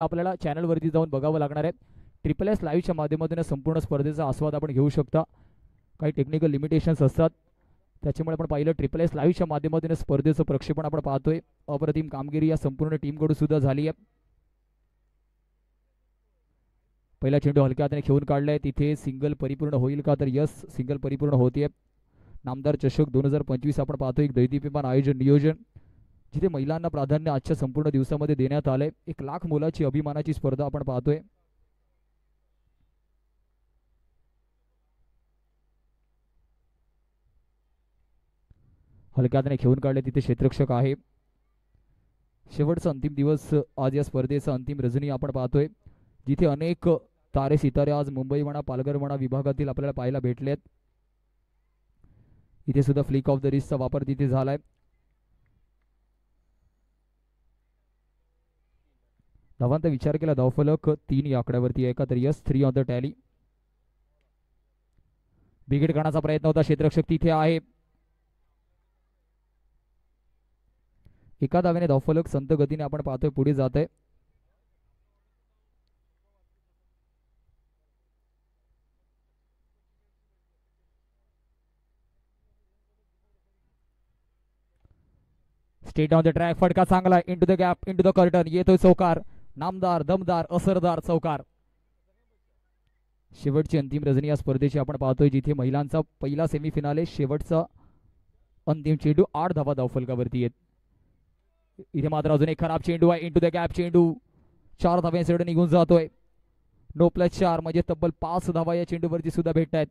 आपल्याला चॅनलवरती जाऊन बघावं लागणार आहे. ट्रिपल एस लाईव्हच्या माध्यमातून संपूर्ण स्पर्धेचा आस्वाद आपण घेऊ शकता. काही टेक्निकल लिमिटेशन्स असतात, त्याच्यामुळे आपण पाहिलं ट्रिपल एस लाईव्हच्या माध्यमातून स्पर्धेचं प्रक्षेपण आपण पाहतोय. अप्रतिम कामगिरी या संपूर्ण टीमकडून सुद्धा झाली आहे. पहिला चेंडू हलक्या हाताने खेळून काढलाय, तिथे सिंगल परिपूर्ण होईल का, तर यस सिंगल परिपूर्ण होते. नामदार चषक 2025 आपण पाहतोय एक दैदिप्यमान आयोजन नियोजन, जिथे महिलांना प्राधान्य आजच्या संपूर्ण दिवसामध्ये देण्यात आलंय. 1,00,000 मुलाची अभिमानाची स्पर्धा आपण पाहतोय. हलक्या हाताने खेळून काढले, तिथे क्षेत्ररक्षक आहे. शेवटचा अंतिम दिवस आज या स्पर्धेचा अंतिम रजनी आपण पाहतोय, जिथे अनेक तारे सितारे आज मुंबई म्हणा पालघर म्हणा विभागातील आपल्याला पाहायला भेटलेत. इथे सुद्धा फ्लिक ऑफ द रिस्टचा वापर तिथे झालाय. धावांचा विचार केला, धावफलक 3 या आकड्यावरती आहे का, तर यस 3 ऑन द टॅली. बिघेड करण्याचा प्रयत्न होता, क्षेत्ररक्षक तिथे आहे. एका धावेने धावफलक संत गतीने आपण पाहतोय पुढे जात आहे. स्टेट ऑन द ट्रॅक, फटका चांगला, into the gap, into the curtain, येतोय चौकार. नामदार दमदार असरदार चौकार. शेवटची अंतिम रजनी या स्पर्धेची आपण पाहतोय, जिथे महिलांचा पहिला सेमीफिनाले शेवटचा अंतिम चेंडू 8 धावा धावफलकावरती येत. इथे मात्र अजून एक खराब चेंडू आहे, इंटू द गॅप चेंडू 4 धाव्यांसाठी निघून जातोय. नो प्लस 4 म्हणजे तब्बल 5 धावा या चेंडूवरती सुद्धा भेटत आहेत.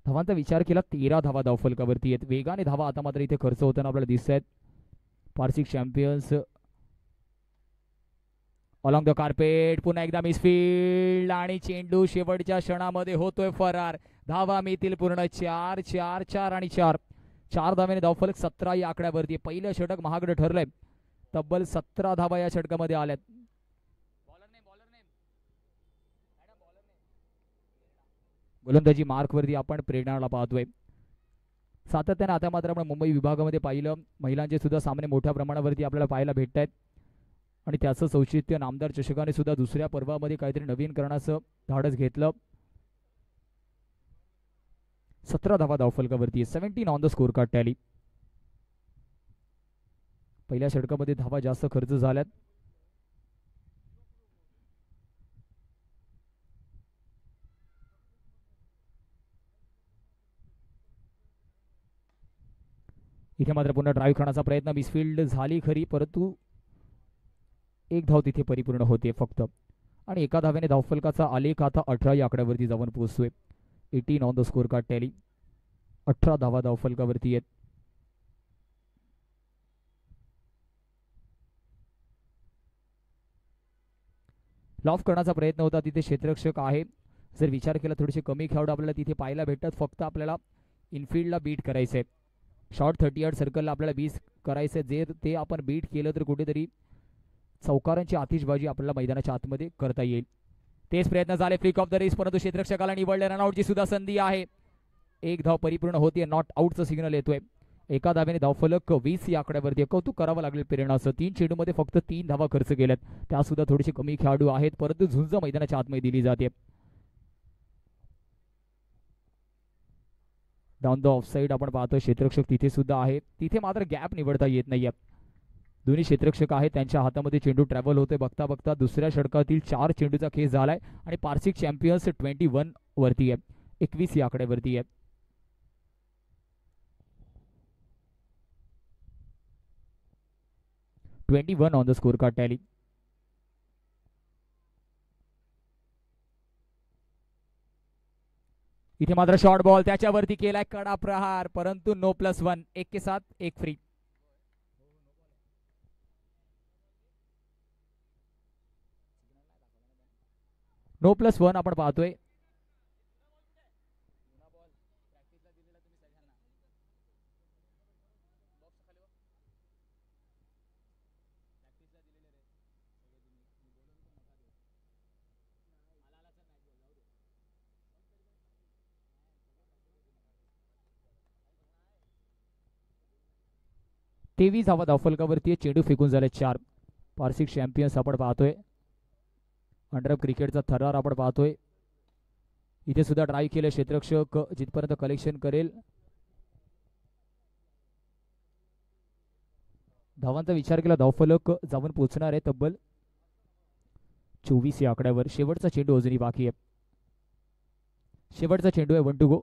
धावांचा विचार केला, 13 धावा धावफलकावरती आहेत. वेगाने धावा आता मात्र इथे खर्च होताना आपल्याला दिसत आहेत. Parsik champions along the carpet, पुन्हा एकदा मिसफील्ड आणि चेंडू शेवटच्या क्षणामध्ये होतोय फरार. धावा मिळतील पूर्ण 4 4 4 आणि 4. 4 धाव्याने धावफलक 17 या आकड्यावरती. पहिलं षटक महागडं ठरलंय, तब्बल 17 धावा या षटकामध्ये आल्यात. गोलंदाजी मार्कवरती आपण प्रेरणाला पाहतोय. सातत्याने आता मात्र आपण मुंबई विभागामध्ये पाहिलं, महिलांचे सुद्धा सामने मोठ्या प्रमाणावरती आपल्याला पाहायला भेटत आहेत. आणि त्याचं औचित्य नामदार चषकाने सुद्धा दुसऱ्या पर्वामध्ये काहीतरी नवीन करण्याचं धाडस घेतलं. 17 धावा धावफलकावरती, 17 on the score card tally. पहिल्या षटकामध्ये धावा जास्त खर्च झाल्यात. इथे मात्र पुन्हा ड्राईव्ह करण्याचा प्रयत्न, मिसफील्ड झाली खरी, परंतु एक धाव तिथे परिपूर्ण होते फक्त. आणि एका धाव्याने धावफलकाचा आलेख आता 18 या आकड्यावरती जाऊन पोहोचतोय. 18 on the score card tally. 18 धावा धावफलकावरती आहेत. लॉफ करण्याचा प्रयत्न होता, तिथे क्षेत्ररक्षक आहे. जर विचार केला थोडेसे कमी खेळाडू आपल्याला तिथे पाहायला भेटतात. फक्त आपल्याला इनफिल्डला बीट करायचंय, शॉर्ट 30 यार्ड सर्कलला आपल्याला 20 करायचंय. जे ते आपण बीट केलं तर कुठेतरी चौकारांची आतिषबाजी आपल्याला मैदानाच्या आतमध्ये करता येईल. तेच प्रयत्न झाले, फ्लिक ऑफ द रेस, परंतु क्षेत्ररक्षकाला निवडले. रनआउटची सुद्धा संधी आहे. एक धाव परिपूर्ण होतीये, नॉट आउटचा सिग्नल येतोय. एका धावेने धावफलक 20 या आकड्यावरती. कौतुक करावं लागेल प्रेरणाचं. 3 चेंडूमध्ये फक्त 3 धावा खर्च केल्यात. त्या सुद्धा थोडेसे कमी खेळाडू आहेत, परंतु झुंज मैदानाच्या आतमध्ये दिली जाते. डाऊन द ऑफसाईड आपण पाहतोय, क्षेत्ररक्षक तिथे सुद्धा आहे. तिथे मात्र गॅप निवडता येत नाहीये. दोन्ही क्षेत्ररक्षक आहेत, त्यांच्या हातामध्ये चेंडू ट्रॅव्हल होतोय. बघता बघता दुसऱ्या षटकातील 4 चेंडूचा खेळ झालाय आणि पारसिक चॅम्पियन्स 21 वरती आहे, 21 या आकड्यावरती आहे. (21 on the score card tally. इथे मात्र शॉर्ट बॉल त्याच्यावरती केलाय, कडा प्रहार, परंतु नो प्लस 1. 1 के साथ 1 फ्री. नो प्लस 1 आपण पाहतोय. तेवीस धावा धावफलकावरती, चेंडू फेकून झाले 4. पारसिक चॅम्पियन्स आपण पाहतोय. अंडर क्रिकेटचा थरार आपण पाहतोय. इथे सुद्धा ड्राईव्ह केले क्षेत्ररक्षक जिथपर्यंत कलेक्शन करेल. धावांचा विचार केला धावफलक जाऊन पोहोचणार आहे तब्बल 24 या आकड्यावर. शेवटचा चेंडू अजूनही बाकी आहे. शेवटचा चेंडू आहे 1 टू गो.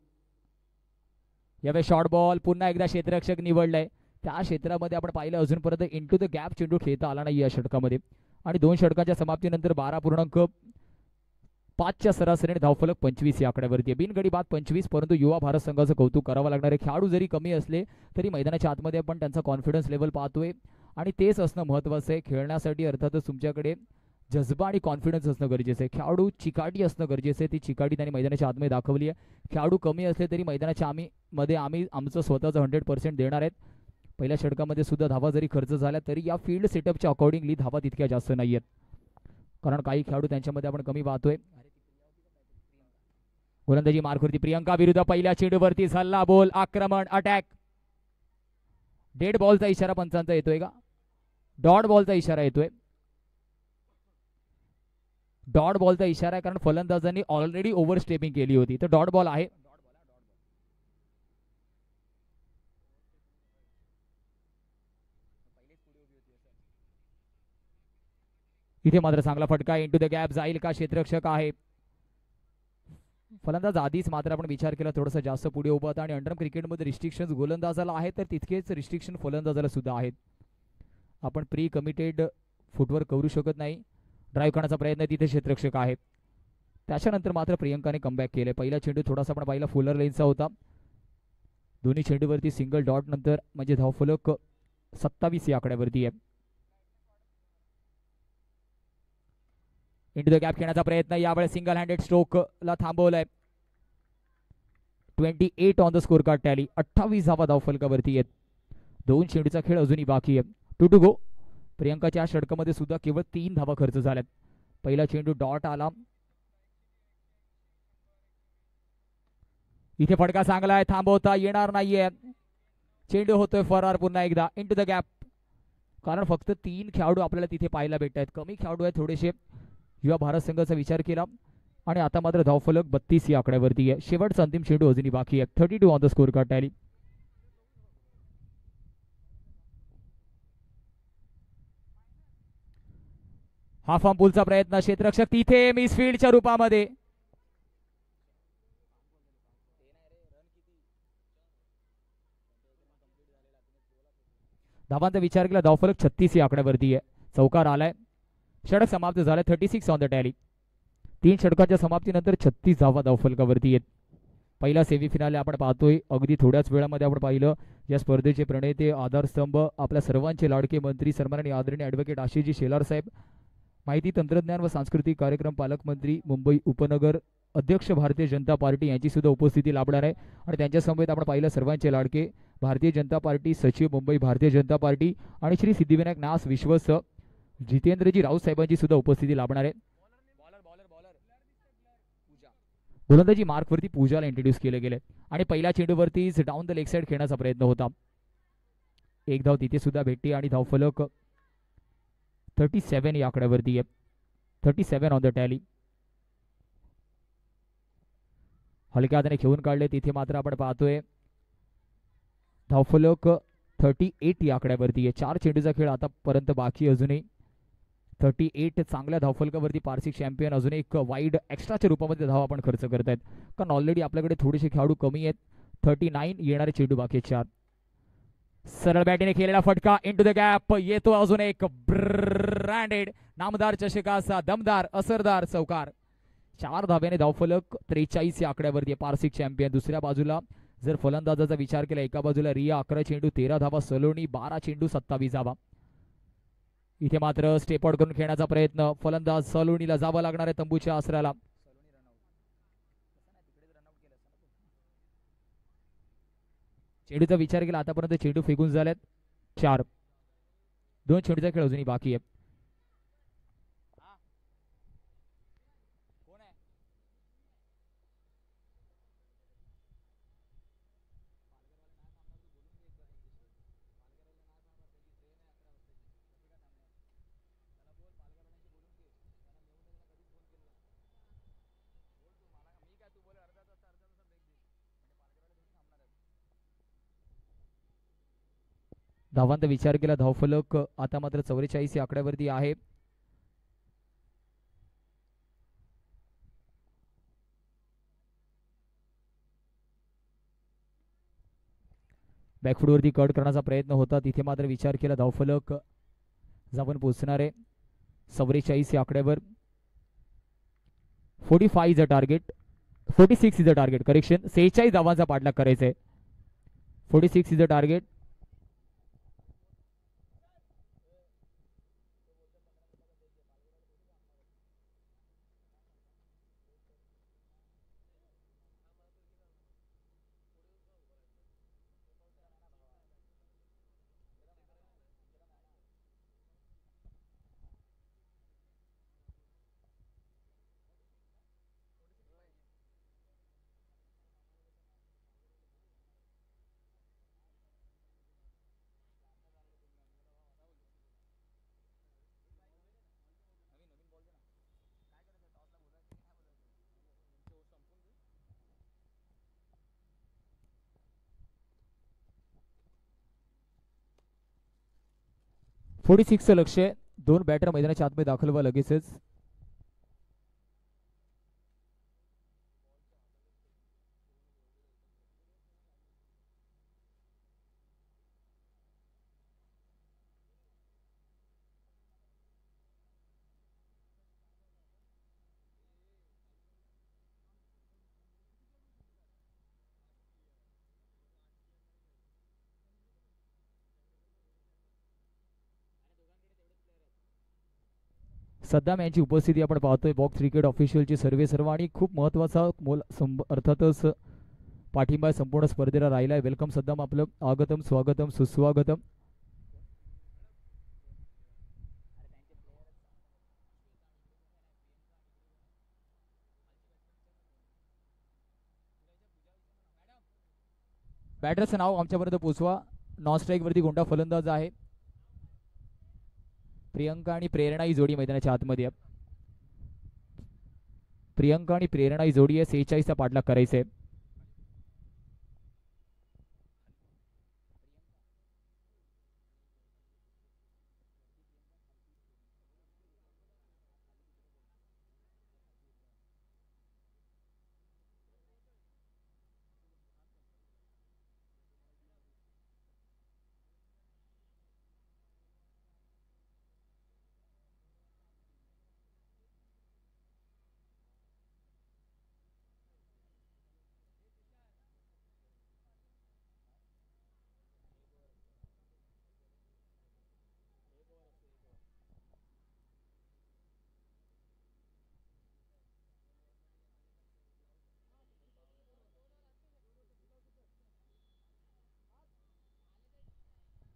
यावेळी शॉर्ट बॉल पुन्हा एकदा क्षेत्ररक्षक निवडलाय. त्या क्षेत्रामध्ये आपण पाहिलं अजूनपर्यंत इंटू द गॅप चेंडू खेळता आला नाही या षटकामध्ये. आणि 2 षटकाच्या समाप्तीनंतर 12.5च्या सरासरीने धावफलक 25 या आकड्यावरती आहे. बिनगडी बाद 25. परंतु युवा भारत संघाचं कौतुक करावं लागणार आहे. खेळाडू जरी कमी असले तरी मैदानाच्या आतमध्ये आपण त्यांचा कॉन्फिडन्स लेवल पाहतोय आणि तेच असणं महत्त्वाचं आहे. खेळण्यासाठी अर्थातच तुमच्याकडे जज्बा आणि कॉन्फिडन्स असणं गरजेचं आहे. खेळाडू चिकाटी असणं गरजेचं आहे. ती चिकाटी त्यांनी मैदानाच्या आतमध्ये दाखवली आहे. खेळाडू कमी असले तरी मैदानाच्या आम्ही आमचं स्वतःचं 100% देणार आहेत. पहिल्या षटकामध्ये सुद्धा धावा जरी खर्च झाल्या तरी या फील्ड सेटअपच्या अकॉर्डिंगली धावा तितक्या जास्त नाही आहेत. कारण काही खेळाडू त्यांच्यामध्ये आपण कमी पाहतोय. गोलंदाजी मार्कवरती प्रियंका विरुद्ध पहिल्या चेंडूवरती झाला बॉल. आक्रमण अटॅक. डेड बॉलचा इशारा पंचांचा येतोय का? डॉट बॉलचा इशारा येतोय. डॉट बॉलचा इशारा आहे कारण फलंदाजांनी ऑलरेडी ओव्हर स्टेपिंग केली होती. तर डॉट बॉल आहे. इथे मात्र चांगला फटका इंटू द गॅप जाईल का? क्षेत्ररक्षक आहे. फलंदाज आधीच मात्र आपण विचार केला थोडासा जास्त पुढे उभा होता. आणि अंडर क्रिकेटमध्ये रिस्ट्रिक्शन गोलंदाजाला आहेत तर तितकेच रिस्ट्रिक्शन फलंदाजाला सुद्धा आहेत. आपण प्री कमिटेड फुटवर्क करू शकत नाही. ड्राईव्ह करण्याचा प्रयत्न तिथे क्षेत्ररक्षक आहे. त्याच्यानंतर मात्र प्रियंकाने कमबॅक केले. पहिला चेंडू थोडासा आपण पाहिला फुलर लेनचा होता. दोन्ही चेंडूवरती सिंगल डॉट नंतर म्हणजे धावफलक 27 या आकड्यावरती आहे. इंटू द गॅप खेळण्याचा प्रयत्न. यावेळेस सिंगल हँडेड स्ट्रोकला थांबवलाय. 28 on the score card tally. 28 धावा धावफलकावरती आहेत. 2 चेंडूचा खेळ अजूनही बाकी आहे. 2 टू गो. प्रियंकाच्या षटकामध्ये सुद्धा केवळ 3 धावा खर्च झाल्यात. पहिला चेंडू डॉट आला. इथे फटका चांगला आहे. थांबवता येणार नाहीये. चेंडू होतोय फरार पुन्हा एकदा इंटू द गॅप. कारण फक्त 3 खेळाडू आपल्याला तिथे पाहायला भेटत आहेत. कमी खेळाडू आहेत थोडेसे युवा भारत संघाचा विचार केला. आणि आता मात्र धावफलक 32 या आकड्यावरती आहे. शेवटचा अंतिम चेंडू अजूनही बाकी आहे. 32 on the score card tally. Half arm पुलचा प्रयत्न. क्षेत्ररक्षक तिथे मिसफील्डच्या रूपामध्ये. धावांचा विचार केला धावफलक 36 या आकड्यावरती आहे. चौकार आलाय. षटक समाप्त झालाय. 36 ऑन द टॅली. 3 षटकांच्या समाप्तीनंतर 36 धावा धावफलकावरती आहेत. पहिला सेमीफिनाले आपण पाहतोय. अगदी थोड्याच वेळामध्ये आपण पाहिलं या स्पर्धेचे प्रणेते आधारस्तंभ आपल्या सर्वांचे लाडके मंत्री सन्माननीय आदरणीय ॲडव्होकेट आशिषजी शेलार साहेब, माहिती तंत्रज्ञान व सांस्कृतिक कार्यक्रम पालकमंत्री मुंबई उपनगर अध्यक्ष भारतीय जनता पार्टी यांची सुद्धा उपस्थिती लाभणार आहे. आणि त्यांच्या समवेत आपण पाहिलं सर्वांचे लाडके भारतीय जनता पार्टी सचिव मुंबई भारतीय जनता पार्टी आणि श्री सिद्धिविनायक नास विश्वस्त जितेंद्रजी राऊत साहेबांची सुद्धा उपस्थिती लाभणार आहे. गोलंदाजी मार्कवरती पूजाला इंट्रोड्यूस केले गेले. आणि पहिल्या चेंडूवरतीच डाऊन द लेग साइड खेळण्याचा प्रयत्न होता. एक धाव तिथे सुद्धा भेटली आणि धावफलक 37 या आकड्यावरती आहे. 37 ऑन द टॅली. हलक्या हाताने खेळून काढले. तिथे मात्र आपण पाहतोय धावफलक 38 या आकड्यावरती आहे. 4 चेंडूचा खेळ आतापर्यंत बाकी अजूनही. 38 चांगल्या धावफलकावरती पारसिक चॅम्पियन अजून एक वाईड एक्स्ट्राच्या रूपामध्ये धावा आपण खर्च करतायत. कारण ऑलरेडी आपल्याकडे थोडेसे खेळाडू कमी आहेत. 39 येणारे चेंडू बाकी आहेत 4. सरळ बॅटीने खेळलेला फटका इंटू द गॅप येतो. अजून एक ब्रँडेड नामदार चषकाचा दमदार असरदार चौकार. 4 धाव्याने धावफलक 43 या आकड्यावरती पारसिक चॅम्पियन. दुसऱ्या बाजूला जर फलंदाजाचा विचार केला एका बाजूला रिया 11 चेंडू 13 धावा, सलोनी 12 चेंडू 27 धावा. इथे मात्र स्टेप आउट करून खेळण्याचा प्रयत्न. फलंदाज सलोनीला जावं लागणार आहे तंबूच्या आसऱ्याला. चेंडूचा विचार केला आतापर्यंत चेंडू फेकून झाल्यात 4. 2 चेंडूचा खेळ अजूनही बाकी आहे. धावांचा विचार केला धावफलक आता मात्र 44 या आकड्यावरती आहे. बॅकफूटवरती कट करण्याचा प्रयत्न होता, तिथे मात्र विचार केला धावफलक जाऊन पोहोचणार आहे 44 या आकड्यावर. 45 is a target, 46 is a target, correction 46 धावांचा पाठलाग करायचा आहे. 46 इज अ टार्गेट. फोर्टी सिक्सचं लक्ष आहे. 2 बॅटर मैदानाच्या आतमध्ये दाखल व्हा लगेचच. सद्दाम यांची उपस्थिती आपण पाहतोय बॉक्स क्रिकेट ऑफिशियलची सर्वे सर्व आणि खूप महत्त्वाचा अर्थातच पाठिंबा संपूर्ण स्पर्धेला राहिला आहे. वेलकम सद्दाम, आपलं आगतम स्वागतम सुस्वागतम. बॅटरचं नाव आमच्यापर्यंत पोचवा. नॉन स्ट्राईक वरती गोंडा फलंदाज आहे. प्रियंका आणि प्रेरणा ही जोडी मैदानाच्या आतमध्ये. प्रियंका आणि प्रेरणा ही जोडी आहे. 46चा पाठलाग करायचा आहे.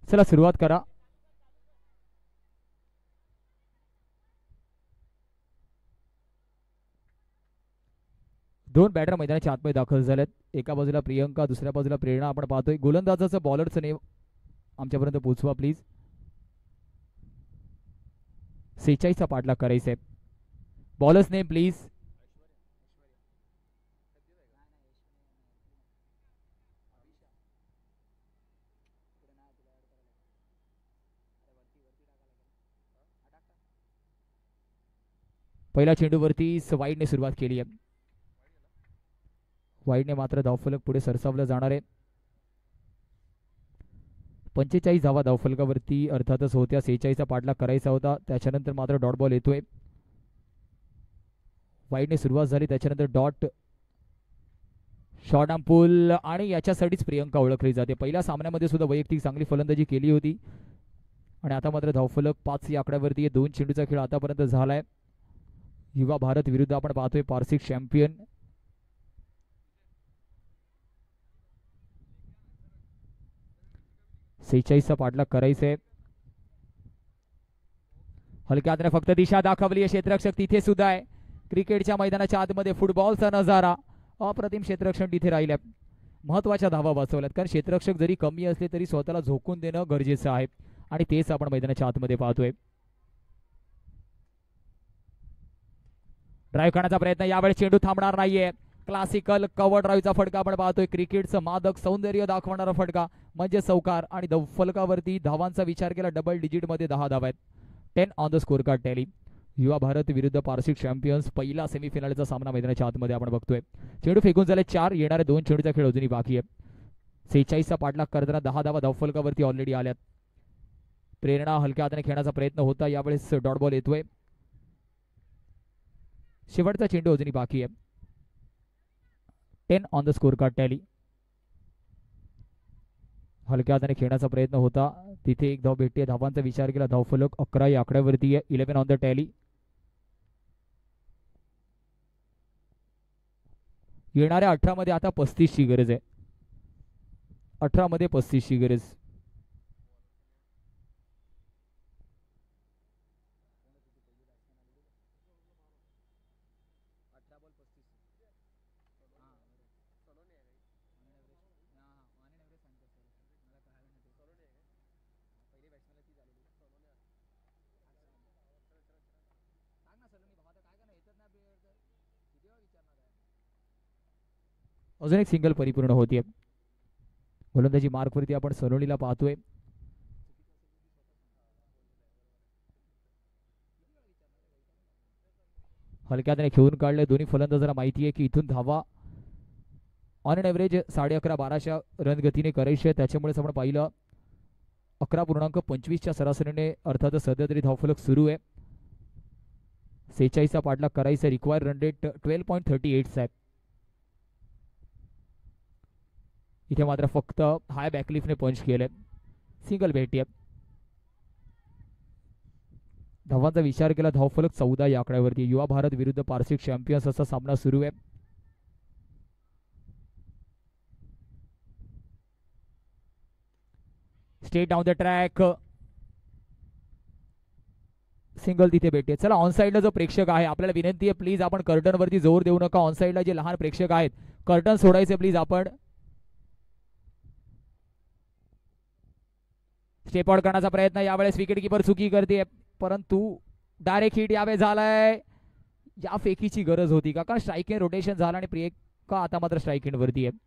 चला सुरुवात करा. दोन बॅटर मैदानाच्या आतमध्ये दाखल झालेत. एका बाजूला प्रियंका, दुसऱ्या बाजूला प्रेरणा आपण पाहतोय. गोलंदाजाचं बॉलरचं नेम आमच्यापर्यंत पोचवा प्लीज. 46चा पाठलाग करायचा आहे. Bowlers name please. पहिल्या चेंडूवरती वाईडने सुरुवात केली आहे. वाईडने मात्र धावफलक पुढे सरसावलं जाणार आहे. 45 धावा धावफलकावरती अर्थातच होत्या. 46चा पाठलाग करायचा होता, त्याच्यानंतर मात्र डॉट बॉल येतोय. वाईडने सुरुवात झाली, त्याच्यानंतर डॉट शॉर्ट आर्म पुल आणि याच्यासाठीच प्रियंका ओळखली जाते. पहिल्या सामन्यामध्ये सुद्धा वैयक्तिक चांगली फलंदाजी केली होती आणि आता मात्र धावफलक 5 या आकड्यावरती. 2 चेंडूचा खेळ आतापर्यंत झालाय. युवा भारत विरुद्ध आपण पाहतोय पारसिक चॅम्पियन. चा पाठलाग करायचा आहे. हलक्यातने फक्त दिशा दाखवली आहे. क्षेत्ररक्षक तिथे सुद्धा आहे. क्रिकेटच्या मैदानाच्या आतमध्ये फुटबॉलचा नजारा. अप्रतिम क्षेत्ररक्षण तिथे राहिल्या. महत्वाच्या धावा वाचवल्यात, कारण क्षेत्ररक्षक जरी कमी असले तरी स्वतःला झोकून देणं गरजेचं आहे आणि तेच आपण मैदानाच्या आतमध्ये पाहतोय. ड्राईव्ह करण्याचा प्रयत्न, यावेळी चेंडू थांबणार नाहीये. क्लासिकल कव्हर ड्राईव्हचा फटका आपण पाहतोय. क्रिकेटचं मादक सौंदर्य दाखवणारा फटका म्हणजे चौकार आणि फलकावरती धावांचा विचार केला डबल डिजिट मध्ये 10 धावा आहेत. 10 on the score card tally. युवा भारत विरुद्ध पारसिक चॅम्पियन्स पहिला सेमीफायनलचा सामना मैदानाच्या आतमध्ये आपण बघतोय. चेंडू फेकून झाले 4. येणारे 2 चेंडूचा खेळ अजूनही बाकी आहे. 46चा पाठलाग करताना 10 धावा धावफलकावरती ऑलरेडी आल्यात. प्रेरणा हलक्या हाताने खेळण्याचा प्रयत्न होता. यावेळेस डॉट बॉल येतोय. शेवटचा चेंडू अजूनही बाकी आहे. 10 on the score card tally. हलक्या हाताने खेळण्याचा प्रयत्न होता. तिथे एक धाव भेटते. धावांचा विचार केला. धावफलक 11 या आकड्यावरती आहे. 11 ऑन द टॅली. येणाऱ्या 18 मध्ये आता 35 ची गरज आहे. 18 मध्ये 35 ची गरज. अजून एक सिंगल परिपूर्ण होतीये. गोलंदाजी मार्कवरती आपण सलोनीला पाहतोय. हलक्याने खेळून काढले. दोन्ही फलंदाजांना माहिती आहे की इथून धावा ऑन एन एव्हरेज 11.5-12च्या रन गतीने करायची आहे. त्याच्यामुळेच आपण पाहिलं 11.25च्या सरासरीने अर्थात सध्या तरी धावफलक सुरू आहे. 46चा पाठलाग करायचा. रिक्वायर्ड रन रेट 12.38 आहे. इथे मात्र फक्त हाय बॅकलिफने पंच केलंय. सिंगल भेटी आहे. धावांचा विचार केला. धावफलक 14 या आकड्यावरती. युवा भारत विरुद्ध पारसिक चॅम्पियन्स असा सामना सुरू आहे. State down the track. Single तिथे भेटते. चला ऑन साईडला जो प्रेक्षक आहे आपल्याला विनंती आहे प्लीज आपण कर्टन वरती जोर देऊ नका. ऑन साईडला जे लहान प्रेक्षक आहेत कर्टन सोडायचे प्लीज आपण. स्टेप आउट करण्याचा प्रयत्न यावेळेस विकेट किपर चुकी करते परंतु डायरेक्ट हिट यावेळेस झालाय. या फेकीची गरज होती का? कारण स्ट्राईक इन रोटेशन झाला आणि प्रियंका आता मात्र स्ट्राईक इन वरती आहे.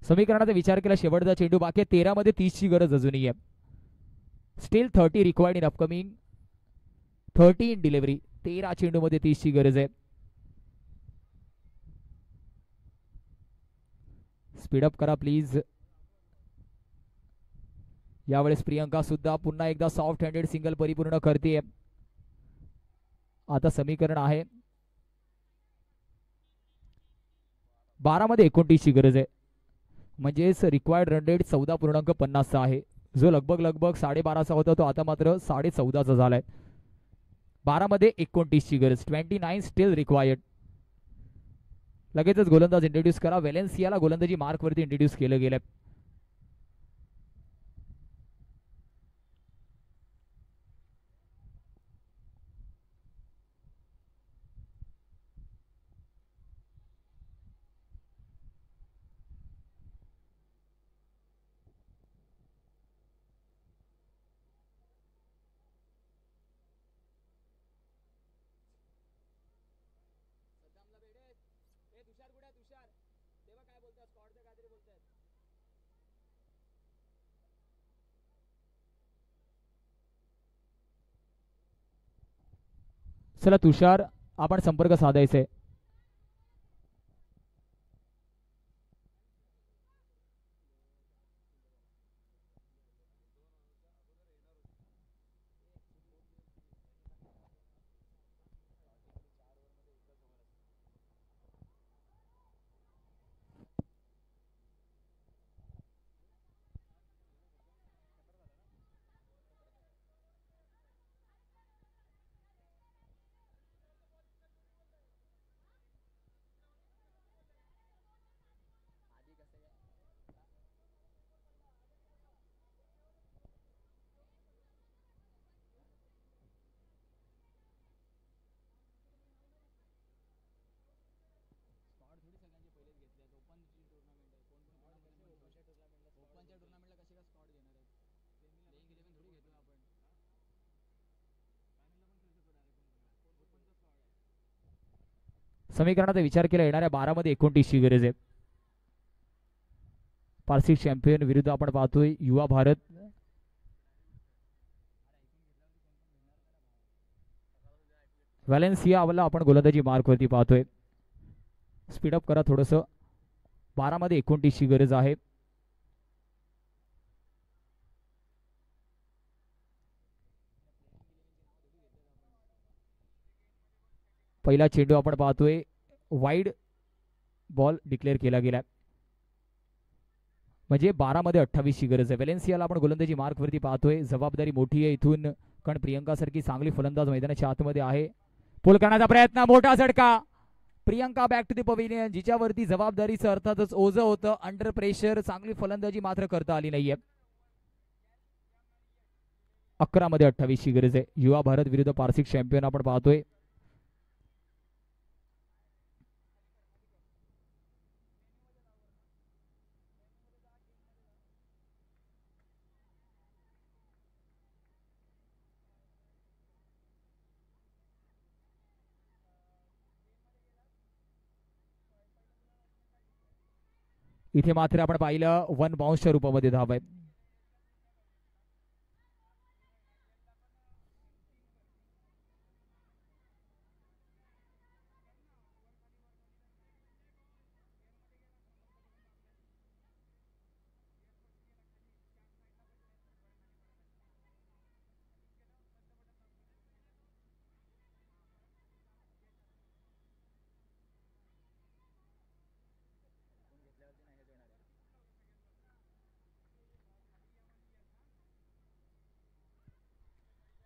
समीकरणाचा विचार केला. शेवटचा चेंडू बाकी 13 मध्ये 30 ची गरज अजूनही आहे. Steel 30 required in upcoming 30 in delivery. 13 चेंडू मध्ये 30 ची गरज आहे. स्पीडअप करा प्लीज. यावेळेस प्रियंका सुद्धा पुन्हा एकदा सॉफ्ट हँडेड सिंगल परिपूर्ण करते. आता समीकरण आहे 12 मध्ये 29 ची गरज आहे. म्हणजेच रिक्वायर्ड रन रेट 14.50 आहे. जो लगभग 12.5चा होता तो आता मात्र 14.5चा झालाय. 12 मध्ये 29 ची गरज. 29 स्टील रिक्वायर्ड. लगेचच गोलंदाज इंट्रोड्यूस करा. वेलेन्सियाला गोलंदाजी मार्क वरती इंट्रोड्यूस केलं गेलं. चला तुषार आपण संपर्क साधायचे. समीकरणाचा विचार केला येणाऱ्या 12 मध्ये 29ची गरज आहे. पारसी चॅम्पियन विरुद्ध आपण पाहतोय युवा भारत. व्हॅलेन्सिया वाला आपण गोलंदाजी मार्क वरती पाहतोय. स्पीडअप करा थोडस. 12 मध्ये 29ची गरज आहे. पहिला चेंडू आपण पाहतोय वाईड बॉल डिक्लेअर केला गेला. म्हणजे 12 मध्ये 28ची गरज आहे. व्हॅलेन्सियाला आपण गोलंदाजी मार्क वरती पाहतोय. जबाबदारी मोठी आहे इथून, कारण प्रियंका सारखी चांगली फलंदाज मैदानाच्या आतमध्ये आहे. पुल करण्याचा प्रयत्न, मोठा झटका. Priyanka back to the pavilion, जिच्यावरती जबाबदारीचं अर्थातच ओझं होतं. अंडर प्रेशर चांगली फलंदाजी मात्र करता आली नाहीये. 11 मध्ये 28ची गरज आहे. युवा भारत विरुद्ध पारसिक चॅम्पियन आपण पाहतोय. इथे मात्र आपण पाहिलं 1 बाउन्सच्या रूपामध्ये धाव आहे.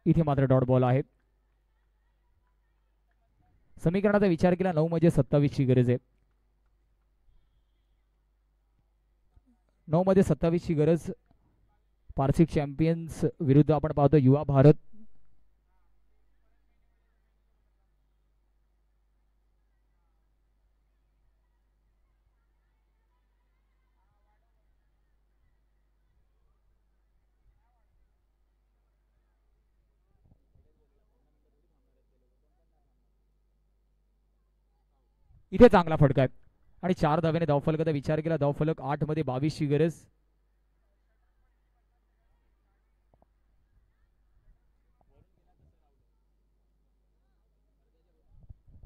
इथे मात्र डॉट बॉल आहे. समीकरणाचा विचार केला 9 मध्ये 27ची गरज आहे. 9 मध्ये 27ची गरज पारसिक चॅम्पियन्स विरुद्ध आपण पाहतो युवा भारत. इथे चांगला फटका आहे आणि 4 धावेने धावफलकाचा विचार केला. धावफलक 8 मध्ये 22ची गरज.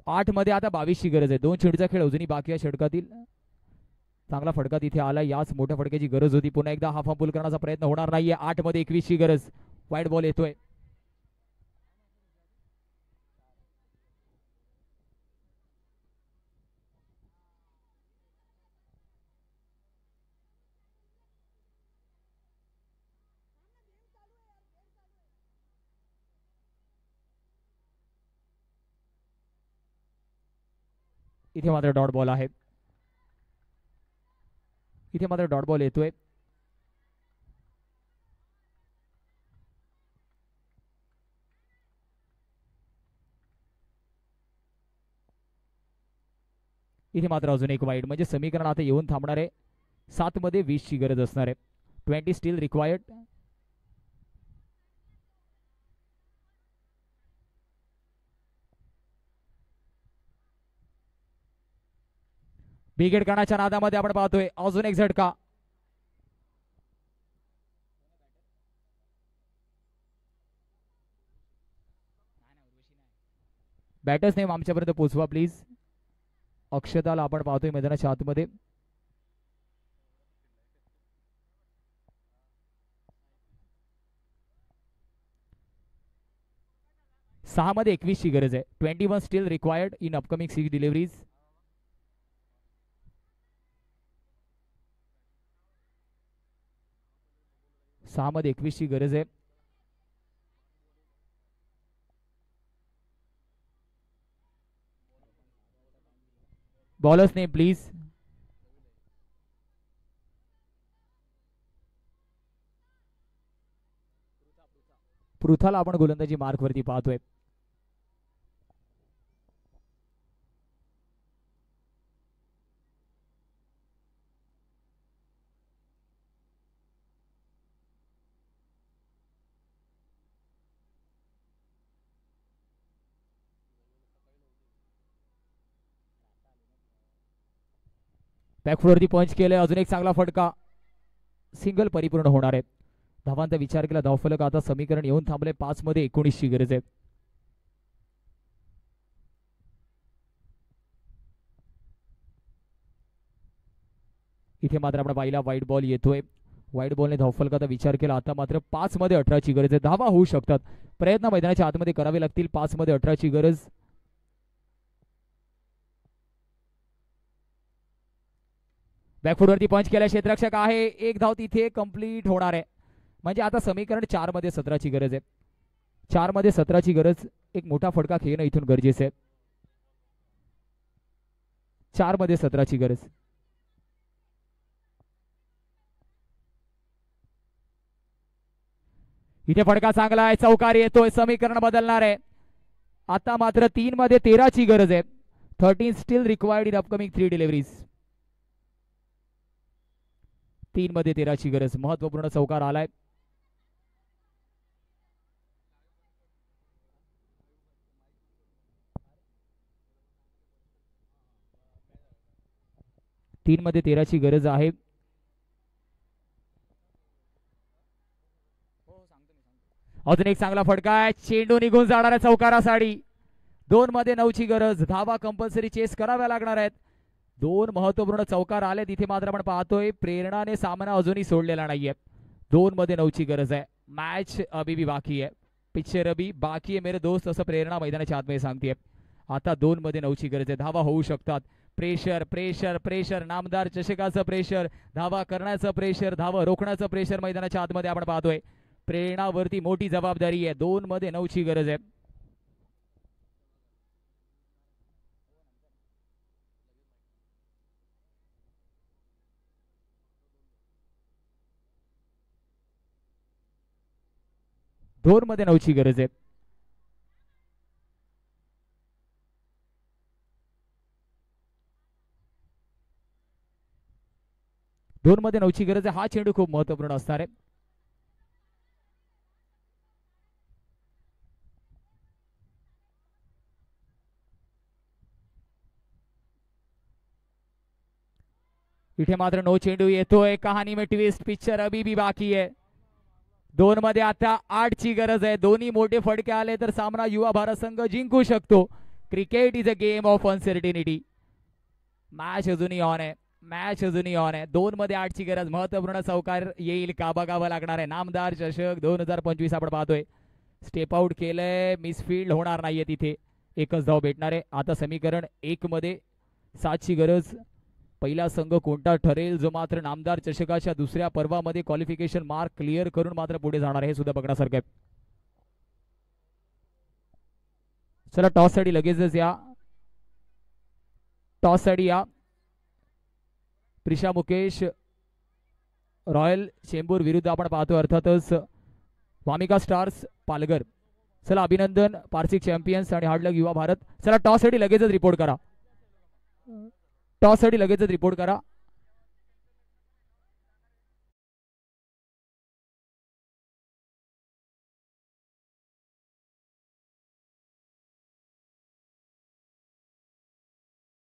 8 मध्ये आता 22ची गरज आहे. 2 चेंडूचा खेळ अजूनही बाकी आहे षटकातील. चांगला फटका तिथे आला. याच मोठ्या फटक्याची गरज होती. पुन्हा एकदा हा फॉर्म पूल करण्याचा प्रयत्न होणार नाहीये. 8 मध्ये 21ची गरज. वाईड बॉल येतोय. इथे मात्र डॉट बॉल आहे. इथे मात्र डॉट बॉल येतोय. इथे मात्र अजून एक वाईड, म्हणजे समीकरण आता येऊन थांबणार आहे. 7 मध्ये 20ची गरज असणार आहे. 20 स्टील रिक्वायर्ड. बिगेड करण्याच्या नादामध्ये आपण पाहतोय अजून एक झटका. बॅटर्स नेम आमच्यापर्यंत पोहोचवा प्लीज. अक्षताला आपण पाहतोय मैदानाच्या आतमध्ये. सहा मध्ये 21ची गरज आहे. 21 steel required in upcoming 6 deliveries. सहा मध्ये 21ची गरज आहे. Bowlers name please. पृथ्वीला आपण गोलंदाजी मार्क वरती पाहतोय. बॅकफुटवरती पंच केलंय, अजून एक चांगला फटका, सिंगल परिपूर्ण होणार आहे. धावांचा विचार केला धावफलक आता समीकरण येऊन थांबले 5 मध्ये 19 ची गरज आहे. इथे मात्र आपण पाहिला वाईट बॉल येतोय. वाईट बॉलने धावफलकाचा विचार केला. आता मात्र 5 मध्ये 18 ची गरज आहे. धावा होऊ शकतात, प्रयत्न मैदानाच्या आतमध्ये करावे लागतील. 5 मध्ये 18 ची गरज. बॅकफुटवरती पंच केल्या, क्षेत्ररक्षक आहे, एक धाव तिथे कंप्लीट होणार आहे. म्हणजे आता समीकरण 4 मध्ये 17 ची गरज आहे. 4 मध्ये 17 ची गरज. एक मोठा फटका खेळणं इथून गरजेचं आहे. 4 मध्ये 17 ची गरज. इथे फटका चांगला आहे, चौकार येतोय, समीकरण बदलणार आहे. आता मात्र 3 मध्ये 13 ची गरज आहे. 13 steel required in upcoming 3 deliveries. 3 मध्ये 13 ची गरज. महत्वपूर्ण चौकार आलाय. तीन मध्ये 13 ची गरज आहे. अजून एक चांगला फटका आहे, चेंडू निघून जाणार आहे चौकारासाठी. 2 मध्ये 9 ची गरज. धावा कंपल्सरी चेस कराव्या लागणार आहेत. 2 महत्वपूर्ण चौकार आले. तिथे मात्र आपण पाहतोय प्रेरणाने सामना अजूनही सोडलेला नाहीये. 2 मध्ये 9 ची गरज आहे. मॅच अभी भी बाकी है, पिक्चर अभी बाकी है मेरे दोस्त, असं प्रेरणा मैदानाच्या आतमध्ये सांगते. आता 2 मध्ये 9 ची गरज आहे. धावा होऊ शकतात. प्रेशर प्रेशर प्रेशर, नामदार चषकाचं प्रेशर, धावा करण्याचं प्रेशर, धावा रोखण्याचं प्रेशर मैदानाच्या आतमध्ये आपण पाहतोय. प्रेरणावरती मोठी जबाबदारी आहे. 2 मध्ये 9 ची गरज आहे. दोन मध्ये 9 ची गरज आहे. दोन मध्ये 9 ची गरज आहे. हा चेंडू खूप महत्वपूर्ण असणार आहे. इथे मात्र नो चेंडू येतोय. कहाणी में ट्विस्ट, पिक्चर अभी भी बाकी है. 2 मध्ये आता 8 ची गरज आहे. दोन्ही मोठे फटके आले तर सामना युवा भारत संघ जिंकू शकतो. Cricket is a game of uncertainty. Match अजूनही ऑन आहे. मॅच अजूनही ऑन आहे. 2 मध्ये 8 ची गरज. महत्वपूर्ण चौकार येईल का बघावं लागणार आहे. नामदार चषक 2025 आपण पाहतोय. स्टेप आउट केलंय, मिसफील्ड होणार नाहीये तिथे. एकच धाव भेटणार आहे. आता समीकरण 1 मध्ये 7 ची गरज. पहिला संघ कोणता ठरेल जो मात्र नामदार चषकाच्या दुसऱ्या पर्वामध्ये क्वालिफिकेशन मार्क क्लिअर करून मात्र पुढे जाणार आहे, हे सुद्धा बघण्यासारखं आहे. चला टॉस साठी लगेचच या. टॉस साठी या. प्रिशा मुकेश रॉयल चेंबूर विरुद्ध आपण पाहतो अर्थातच वामिका स्टार्स पालघर. चला अभिनंदन पारसिक चॅम्पियन्स आणि हार्ड लक युवा भारत. चला टॉस साठी लगेचच रिपोर्ट करा. टॉस साठी लगेचच रिपोर्ट करा.